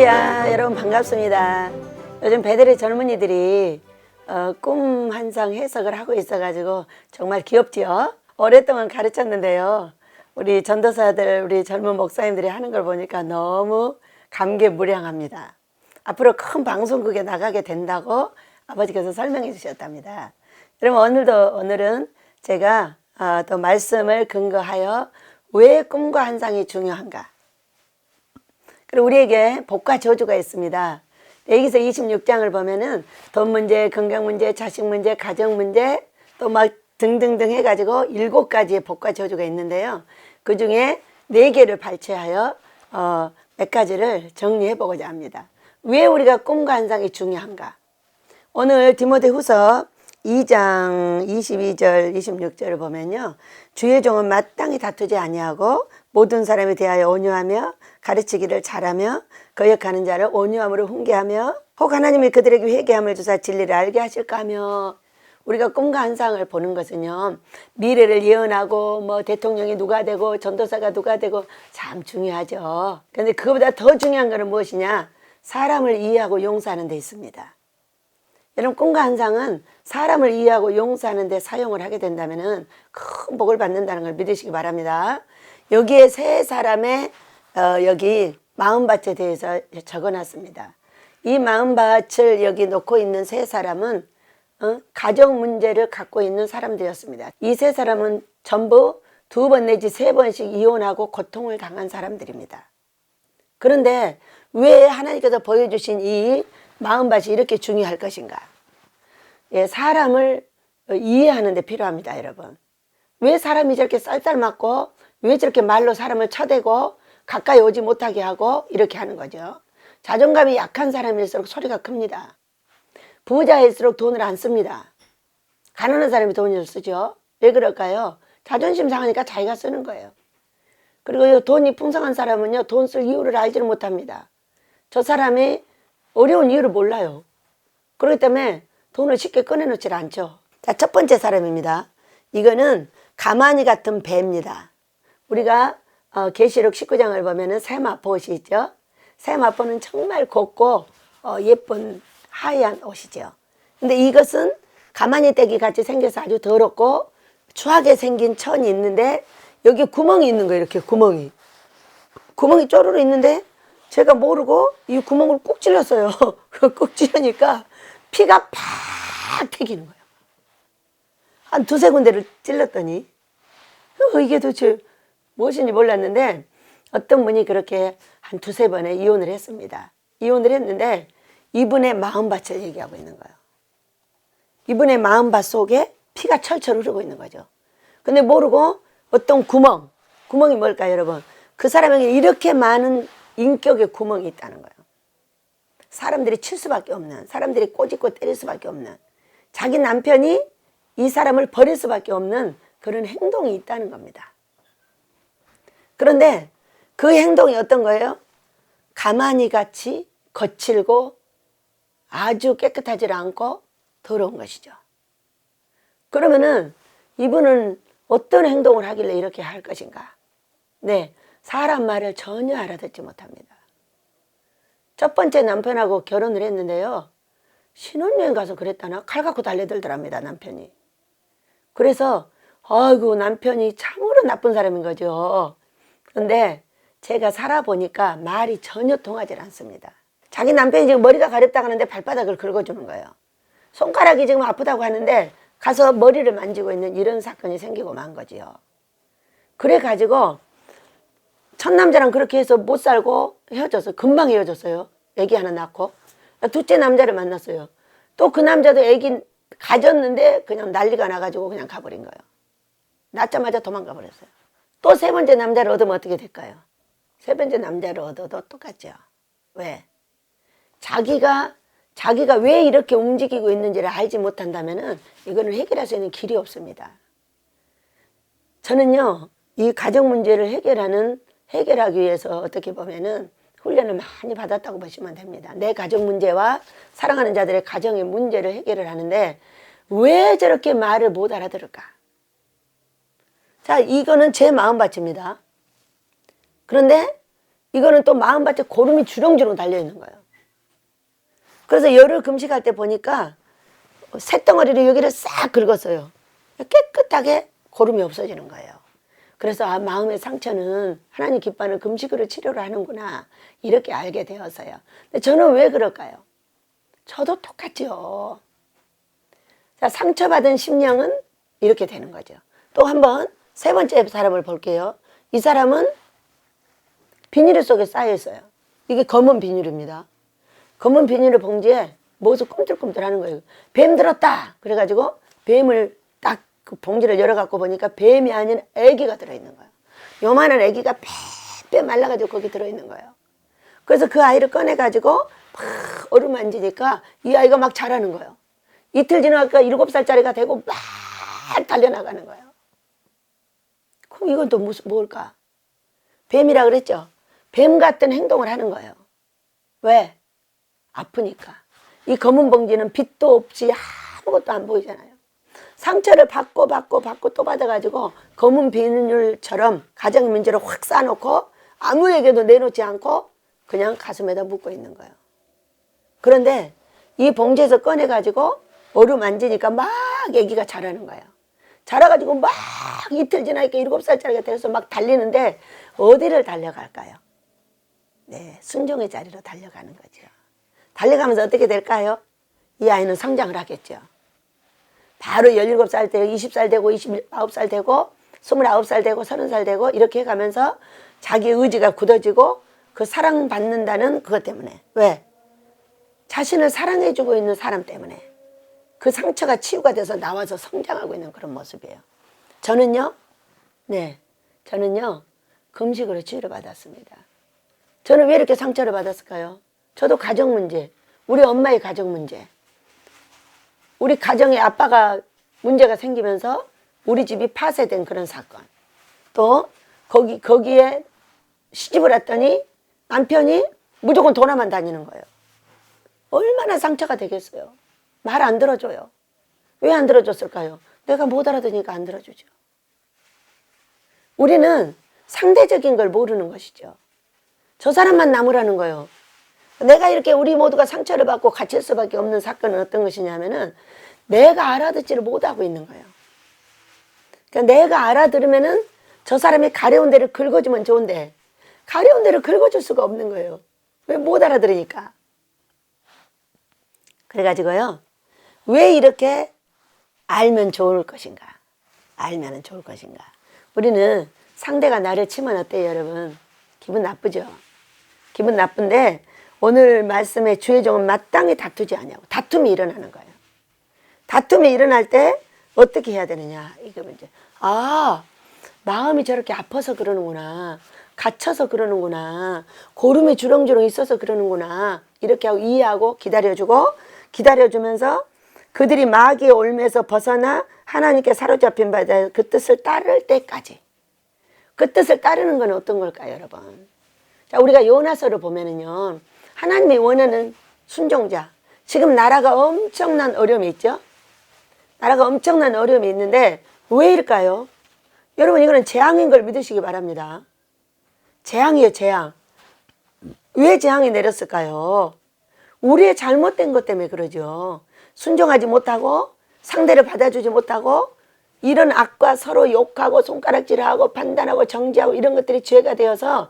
할렐루야, 여러분 반갑습니다. 요즘 베들의 젊은이들이 꿈 환상 해석을 하고 있어가지고 정말 귀엽지요. 오랫동안 가르쳤는데요, 우리 전도사들, 우리 젊은 목사님들이 하는 걸 보니까 너무 감개무량합니다. 앞으로 큰 방송국에 나가게 된다고 아버지께서 설명해 주셨답니다. 여러분, 오늘은 제가 또 말씀을 근거하여 왜 꿈과 환상이 중요한가, 그리고 우리에게 복과 저주가 있습니다. 여기서 26장을 보면은 돈 문제, 건강 문제, 자식 문제, 가정 문제, 또 막 등등등 해가지고 7가지의 복과 저주가 있는데요, 그 중에 4개를 발췌하여 몇 가지를 정리해 보고자 합니다. 왜 우리가 꿈과 환상이 중요한가? 오늘 디모데후서 2장 22절 26절을 보면요, 주의 종은 마땅히 다투지 아니하고 모든 사람에 대하여 온유하며 가르치기를 잘하며 거역하는 자를 온유함으로 훈계하며 혹 하나님이 그들에게 회개함을 주사 진리를 알게 하실까 하며. 우리가 꿈과 환상을 보는 것은요, 미래를 예언하고 뭐 대통령이 누가 되고 전도사가 누가 되고 참 중요하죠. 그런데 그거보다 더 중요한 것은 무엇이냐? 사람을 이해하고 용서하는 데 있습니다. 여러분, 꿈과 환상은 사람을 이해하고 용서하는 데 사용을 하게 된다면 큰 복을 받는다는 걸 믿으시기 바랍니다. 여기에 세 사람의 여기 마음밭에 대해서 적어놨습니다. 이 마음밭을 여기 놓고 있는 세 사람은 가정 문제를 갖고 있는 사람들이었습니다. 이 세 사람은 전부 2번 내지 3번씩 이혼하고 고통을 당한 사람들입니다. 그런데 왜 하나님께서 보여주신 이 마음밭이 이렇게 중요할 것인가? 예, 사람을 이해하는 데 필요합니다, 여러분. 왜 사람이 저렇게 쌀쌀맞고 왜 저렇게 말로 사람을 쳐대고 가까이 오지 못하게 하고 이렇게 하는 거죠. 자존감이 약한 사람일수록 소리가 큽니다. 부자일수록 돈을 안 씁니다. 가난한 사람이 돈을 쓰죠. 왜 그럴까요? 자존심 상하니까 자기가 쓰는 거예요. 그리고 돈이 풍성한 사람은요, 돈 쓸 이유를 알지를 못합니다. 저 사람이 어려운 이유를 몰라요. 그렇기 때문에 돈을 쉽게 꺼내놓질 않죠. 자, 첫 번째 사람입니다. 이거는 가만히 같은 배입니다. 우리가 계시록 19장을 보면은 세마포옷이 있죠. 세마포는 정말 곱고 예쁜 하얀 옷이죠. 근데 이것은 가만히 떼기 같이 생겨서 아주 더럽고 추하게 생긴 천이 있는데 여기 구멍이 있는 거예요. 이렇게 구멍이 쪼르르 있는데 제가 모르고 이 구멍을 꾹 찔렀어요. 꾹 찔르니까 피가 팍 튀기는 거예요. 한 2-3군데를 찔렀더니 이게 도대체 무엇인지 몰랐는데 어떤 분이 그렇게 한 2-3번에 이혼을 했습니다. 이혼을 했는데 이분의 마음밭을 얘기하고 있는 거예요. 이분의 마음밭 속에 피가 철철 흐르고 있는 거죠. 근데 모르고 어떤 구멍이 뭘까요, 여러분? 그 사람에게 이렇게 많은 인격의 구멍이 있다는 거예요. 사람들이 칠 수밖에 없는, 사람들이 꼬집고 때릴 수밖에 없는, 자기 남편이 이 사람을 버릴 수밖에 없는 그런 행동이 있다는 겁니다. 그런데 그 행동이 어떤 거예요? 가만히 같이 거칠고 아주 깨끗하지 않고 더러운 것이죠. 그러면은 이분은 어떤 행동을 하길래 이렇게 할 것인가? 네, 사람 말을 전혀 알아듣지 못합니다. 첫 번째 남편하고 결혼을 했는데요, 신혼여행 가서 그랬다나 칼 갖고 달려들더랍니다, 남편이. 그래서 아이고, 남편이 참으로 나쁜 사람인 거죠. 그런데 제가 살아보니까 말이 전혀 통하지 않습니다. 자기 남편이 지금 머리가 가렵다고 하는데 발바닥을 긁어주는 거예요. 손가락이 지금 아프다고 하는데 가서 머리를 만지고 있는 이런 사건이 생기고 만 거지요. 그래가지고 첫 남자랑 그렇게 해서 못 살고 헤어졌어요. 금방 헤어졌어요. 애기 하나 낳고. 둘째 남자를 만났어요. 또 그 남자도 애기 가졌는데 그냥 난리가 나가지고 그냥 가버린 거예요. 낳자마자 도망가 버렸어요. 또 3번째 남자를 얻으면 어떻게 될까요? 3번째 남자를 얻어도 똑같죠. 왜? 자기가 왜 이렇게 움직이고 있는지를 알지 못한다면은 이거는 해결할 수 있는 길이 없습니다. 저는요, 이 가정 문제를 해결하기 위해서 어떻게 보면은 훈련을 많이 받았다고 보시면 됩니다. 내 가정 문제와 사랑하는 자들의 가정의 문제를 해결을 하는데 왜 저렇게 말을 못 알아들을까? 자, 이거는 제 마음밭입니다. 그런데 이거는 또 마음밭에 고름이 주렁주렁 달려있는 거예요. 그래서 열흘 금식할 때 보니까 새덩어리를 여기를 싹 긁었어요. 깨끗하게 고름이 없어지는 거예요. 그래서 아, 마음의 상처는 하나님 기뻐하는 금식으로 치료를 하는구나 이렇게 알게 되었어요. 근데 저는 왜 그럴까요? 저도 똑같죠. 자, 상처받은 심령은 이렇게 되는 거죠. 또 한번 세 번째 사람을 볼게요. 이 사람은 비닐 속에 쌓여 있어요. 이게 검은 비닐입니다. 검은 비닐 봉지에 뭐서 꿈틀꿈틀 하는 거예요. 뱀 들었다! 그래가지고 뱀을 딱 그 봉지를 열어갖고 보니까 뱀이 아닌 애기가 들어있는 거예요. 요만한 애기가 빼빼 말라가지고 거기 들어있는 거예요. 그래서 그 아이를 꺼내가지고 막 어루만지니까 이 아이가 막 자라는 거예요. 이틀 지나니까 7살짜리가 되고 막 달려나가는 거예요. 그럼 이건 또 뭘까? 뱀이라 그랬죠? 뱀 같은 행동을 하는 거예요. 왜? 아프니까. 이 검은 봉지는 빛도 없이 아무것도 안 보이잖아요. 상처를 받고 또 받아가지고 검은 비닐처럼 가정 문제를 확 쌓아놓고 아무에게도 내놓지 않고 그냥 가슴에다 묻고 있는 거예요. 그런데 이 봉지에서 꺼내가지고 어루만지니까 막 애기가 자라는 거예요. 자라가지고 막 이틀 지나니까 7살짜리가 돼서 막 달리는데 어디를 달려갈까요? 네, 순종의 자리로 달려가는 거죠. 달려가면서 어떻게 될까요? 이 아이는 성장을 하겠죠. 바로 17살 되고 20살 되고 29살 되고 29살 되고 30살 되고 이렇게 해가면서 자기 의지가 굳어지고 그 사랑받는다는 그것 때문에. 왜? 자신을 사랑해주고 있는 사람 때문에 그 상처가 치유가 돼서 나와서 성장하고 있는 그런 모습이에요. 저는요, 저는요 금식으로 치유를 받았습니다. 저는 왜 이렇게 상처를 받았을까요? 저도 가정 문제, 우리 엄마의 가정 문제, 우리 가정에 아빠가 문제가 생기면서 우리 집이 파쇄된 그런 사건, 또 거기에 시집을 왔더니 남편이 무조건 돌아만 다니는 거예요. 얼마나 상처가 되겠어요. 말 안 들어줘요. 왜 안 들어줬을까요? 내가 못 알아듣으니까 안 들어주죠. 우리는 상대적인 걸 모르는 것이죠. 저 사람만 남으라는 거예요. 내가 이렇게 우리 모두가 상처를 받고 갇힐 수밖에 없는 사건은 어떤 것이냐면은 내가 알아듣지를 못하고 있는 거예요. 그러니까 내가 알아들으면은 저 사람이 가려운 데를 긁어주면 좋은데 가려운 데를 긁어줄 수가 없는 거예요. 왜? 못 알아들으니까. 그래가지고요, 왜 이렇게 알면 좋을 것인가? 알면은 좋을 것인가? 우리는 상대가 나를 치면 어때요, 여러분? 기분 나쁘죠? 기분 나쁜데 오늘 말씀의 주의 종은 마땅히 다투지 않냐고. 다툼이 일어나는 거예요. 다툼이 일어날 때 어떻게 해야 되느냐? 이거 이제 마음이 저렇게 아파서 그러는구나. 갇혀서 그러는구나. 고름이 주렁주렁 있어서 그러는구나. 이렇게 하고 이해하고 기다려주면서 그들이 마귀의 올매에서 벗어나 하나님께 사로잡힌 바다 그 뜻을 따를 때까지. 그 뜻을 따르는 건 어떤 걸까요, 여러분? 자, 우리가 요나서를 보면은요, 하나님이 원하는 순종자. 지금 나라가 엄청난 어려움이 있죠? 나라가 엄청난 어려움이 있는데 왜일까요? 여러분, 이거는 재앙인 걸 믿으시기 바랍니다. 재앙이에요, 재앙. 왜 재앙이 내렸을까요? 우리의 잘못된 것 때문에 그러죠. 순종하지 못하고 상대를 받아주지 못하고 이런 악과 서로 욕하고 손가락질하고 판단하고 정죄하고 이런 것들이 죄가 되어서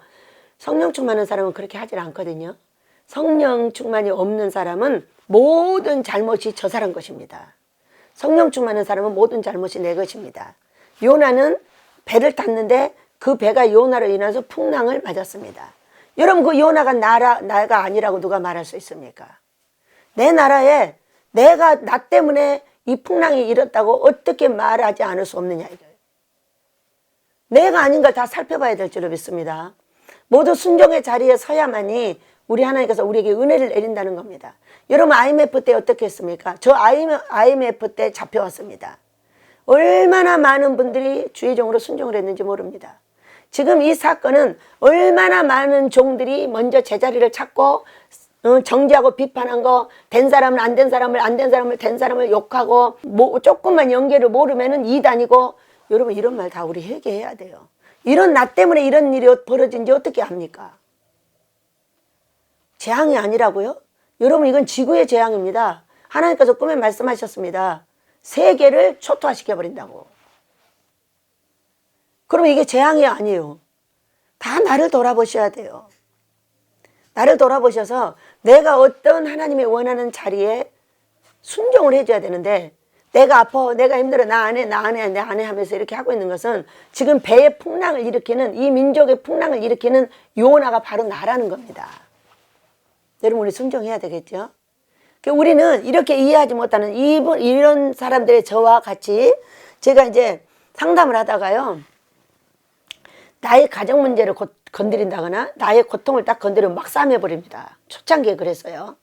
성령 충만한 사람은 그렇게 하질 않거든요. 성령 충만이 없는 사람은 모든 잘못이 저 사람 것입니다. 성령 충만한 사람은 모든 잘못이 내 것입니다. 요나는 배를 탔는데 그 배가 요나로 인해서 풍랑을 맞았습니다. 여러분, 그 요나가 나가 아니라고 누가 말할 수 있습니까? 내 나라에 나 때문에 이 풍랑이 일었다고 어떻게 말하지 않을 수 없느냐 이거예요. 내가 아닌 걸 다 살펴봐야 될 줄로 믿습니다. 모두 순종의 자리에 서야만이 우리 하나님께서 우리에게 은혜를 내린다는 겁니다. 여러분, IMF 때 어떻게 했습니까? 저 IMF 때 잡혀왔습니다. 얼마나 많은 분들이 주의 종으로 순종을 했는지 모릅니다. 지금 이 사건은 얼마나 많은 종들이 먼저 제자리를 찾고 정죄하고 비판한 거, 된 사람은 안 된 사람을, 안 된 사람을 된 사람을 욕하고 조금만 연계를 모르면은 이단이고. 여러분, 이런 말 다 우리 회개해야 돼요. 이런 나 때문에 이런 일이 벌어진지 어떻게 합니까? 재앙이 아니라고요? 여러분, 이건 지구의 재앙입니다. 하나님께서 꿈에 말씀하셨습니다. 세계를 초토화시켜버린다고. 그럼 이게 재앙이 아니에요. 다 나를 돌아보셔야 돼요. 나를 돌아보셔서 내가 어떤 하나님이 원하는 자리에 순종을 해줘야 되는데, 내가 아파, 내가 힘들어, 나 안 해 하면서 이렇게 하고 있는 것은 지금 배의 풍랑을 일으키는, 이 민족의 풍랑을 일으키는 요나가 바로 나라는 겁니다. 여러분, 우리 순종해야 되겠죠? 우리는 이렇게 이해하지 못하는 이런 사람들의 저와 같이 제가 이제 상담을 하다가요, 나의 가정 문제를 건드린다거나 나의 고통을 딱 건드리면 막 싸매버립니다. 초창기에 그랬어요.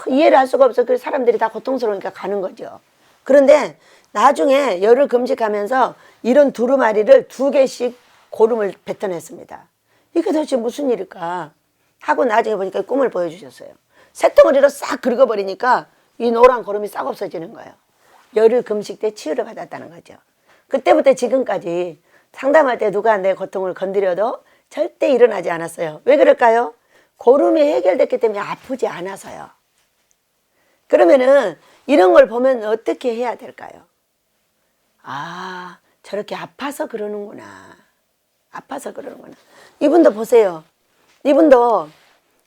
이해를 할 수가 없어. 그래서 사람들이 다 고통스러우니까 가는 거죠. 그런데 나중에 열을 금식하면서 이런 두루마리를 2개씩 고름을 뱉어냈습니다. 이게 도대체 무슨 일일까 하고 나중에 보니까 꿈을 보여주셨어요. 새덩어리로 싹 긁어버리니까 이 노란 고름이 싹 없어지는 거예요. 열을 금식 때 치유를 받았다는 거죠. 그때부터 지금까지 상담할 때 누가 내 고통을 건드려도 절대 일어나지 않았어요. 왜 그럴까요? 고름이 해결됐기 때문에 아프지 않아서요. 그러면은 이런 걸 보면 어떻게 해야 될까요? 아, 저렇게 아파서 그러는구나. 아파서 그러는구나. 이분도 보세요. 이분도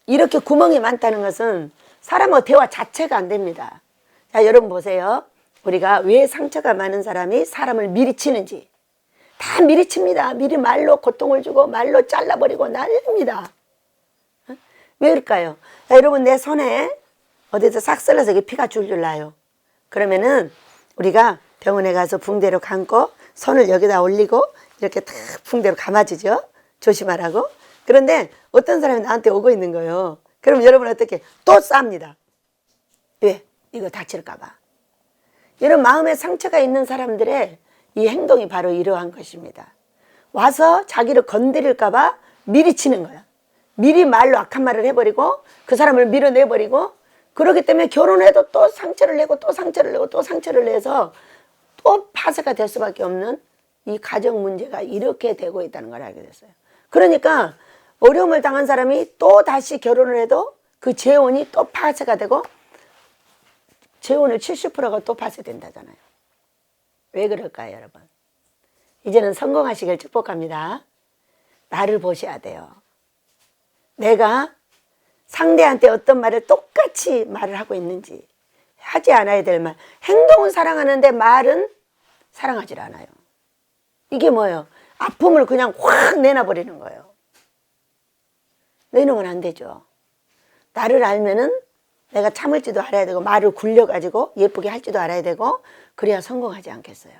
이렇게 구멍이 많다는 것은 사람과 대화 자체가 안 됩니다. 자, 여러분 보세요. 우리가 왜 상처가 많은 사람이 사람을 미리 치는지. 다 미리 칩니다. 미리 말로 고통을 주고 말로 잘라버리고 난립니다. 왜 그럴까요? 자, 여러분, 내 손에 어디서 싹 썰려서 이게 피가 줄줄 나요. 그러면은 우리가 병원에 가서 붕대로 감고 손을 여기다 올리고 이렇게 탁 붕대로 감아주죠. 조심하라고. 그런데 어떤 사람이 나한테 오고 있는 거예요. 그럼 여러분 어떻게? 또 쌉니다. 왜? 이거 다칠까봐. 이런 마음에 상처가 있는 사람들의 이 행동이 바로 이러한 것입니다. 와서 자기를 건드릴까봐 미리 치는 거야. 미리 말로 악한 말을 해버리고 그 사람을 밀어내버리고, 그렇기 때문에 결혼해도 또 상처를 내고 또 상처를 내고 또 상처를 내서 또 파쇄가 될 수밖에 없는 이 가정 문제가 이렇게 되고 있다는 걸 알게 됐어요. 그러니까 어려움을 당한 사람이 또 다시 결혼을 해도 그 재혼이 또 파쇄가 되고, 재혼을 70%가 또 파쇄된다잖아요. 왜 그럴까요, 여러분? 이제는 성공하시길 축복합니다. 나를 보셔야 돼요. 내가 상대한테 어떤 말을 똑같이 말을 하고 있는지, 하지 않아야 될 말. 행동은 사랑하는데 말은 사랑하지 않아요. 이게 뭐예요? 아픔을 그냥 확 내놔버리는 거예요. 내놓으면 안 되죠. 나를 알면은 내가 참을 줄도 알아야 되고, 말을 굴려가지고 예쁘게 할 줄도 알아야 되고, 그래야 성공하지 않겠어요.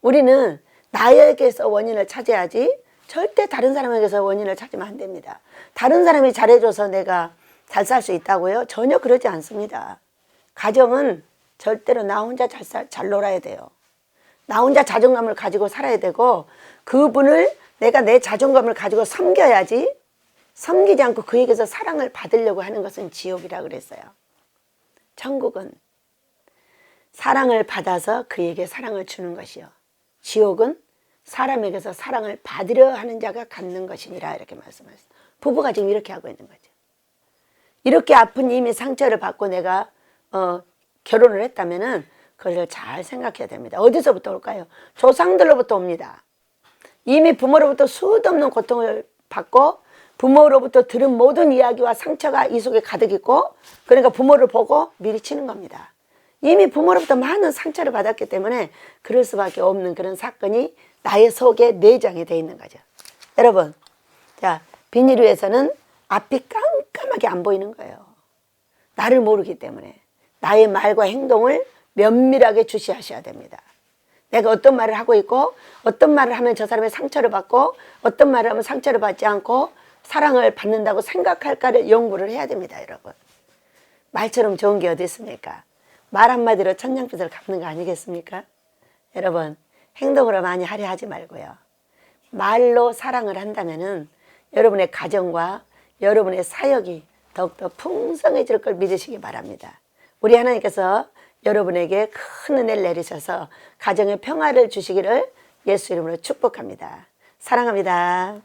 우리는 나에게서 원인을 찾아야지 절대 다른 사람에게서 원인을 찾으면 안 됩니다. 다른 사람이 잘해줘서 내가 잘 살 수 있다고요? 전혀 그러지 않습니다. 가정은 절대로 나 혼자 잘 놀아야 돼요. 나 혼자 자존감을 가지고 살아야 되고, 그분을 내가 내 자존감을 가지고 섬겨야지, 섬기지 않고 그에게서 사랑을 받으려고 하는 것은 지옥이라 그랬어요. 천국은 사랑을 받아서 그에게 사랑을 주는 것이요, 지옥은 사람에게서 사랑을 받으려 하는 자가 갖는 것이니라, 이렇게 말씀하셨어요. 부부가 지금 이렇게 하고 있는 거죠. 이렇게 아픈 이미 상처를 받고 내가 결혼을 했다면은 그걸 잘 생각해야 됩니다. 어디서부터 올까요? 조상들로부터 옵니다. 이미 부모로부터 수도 없는 고통을 받고 부모로부터 들은 모든 이야기와 상처가 이 속에 가득 있고, 그러니까 부모를 보고 미리 치는 겁니다. 이미 부모로부터 많은 상처를 받았기 때문에 그럴 수밖에 없는 그런 사건이 나의 속에 내장이 되어 있는 거죠. 여러분, 자, 비닐 위에서는 앞이 깜깜하게 안 보이는 거예요. 나를 모르기 때문에 나의 말과 행동을 면밀하게 주시하셔야 됩니다. 내가 어떤 말을 하고 있고, 어떤 말을 하면 저 사람의 상처를 받고, 어떤 말을 하면 상처를 받지 않고 사랑을 받는다고 생각할까를 연구를 해야 됩니다, 여러분. 말처럼 좋은 게 어디 있습니까? 말 한마디로 천냥빚을 갚는 거 아니겠습니까? 여러분, 행동으로 많이 하려 하지 말고요. 말로 사랑을 한다면은 여러분의 가정과 여러분의 사역이 더욱더 풍성해질 걸 믿으시기 바랍니다. 우리 하나님께서 여러분에게 큰 은혜를 내리셔서 가정의 평화를 주시기를 예수 이름으로 축복합니다. 사랑합니다.